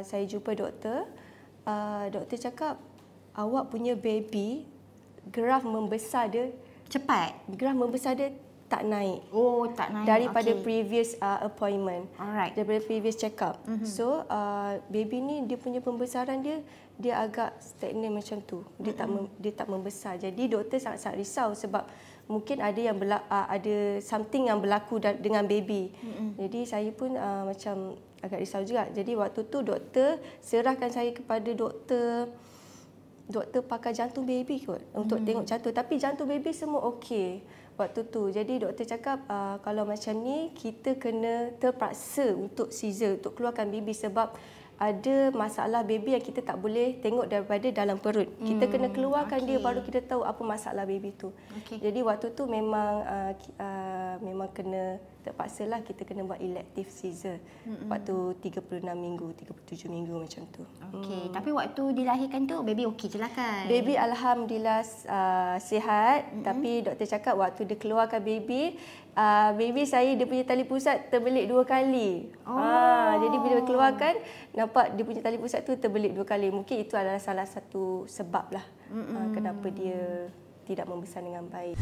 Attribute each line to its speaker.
Speaker 1: Saya jumpa doktor. Doktor cakap, awak punya baby, graf membesar dia
Speaker 2: cepat.
Speaker 1: Graf membesar dia tak naik.
Speaker 2: Oh, tak naik.
Speaker 1: Daripada previous appointment.
Speaker 2: Alright.
Speaker 1: Daripada previous check up. So, baby ni dia punya pembesaran dia agak stagnan macam tu. Dia tak membesar. Jadi doktor sangat-sangat risau sebab mungkin ada yang ada something yang berlaku dengan baby. Jadi saya pun macam agak risau juga. Jadi waktu tu doktor serahkan saya kepada doktor pakar jantung baby kot untuk tengok jantung. Tapi jantung baby semua okey waktu tu. Jadi doktor cakap kalau macam ni kita kena terpaksa untuk caesar, untuk keluarkan baby sebab ada masalah baby yang kita tak boleh tengok daripada dalam perut. Kita kena keluarkan dia baru kita tahu apa masalah baby tu. Jadi waktu tu memang kena terpaksalah kita kena buat elective caesar. Waktu 36 minggu, 37 minggu macam tu.
Speaker 2: Okey, tapi waktu dilahirkan tu baby okey je lah kan?
Speaker 1: Baby alhamdulillah sihat, tapi doktor cakap waktu dia keluarkan baby, baby saya dia punya tali pusat terbelit 2 kali. Jadi bila keluarkan nampak dia punya tali pusat tu terbelit 2 kali. Mungkin itu adalah salah satu sebab lah kenapa dia tidak membesar dengan baik.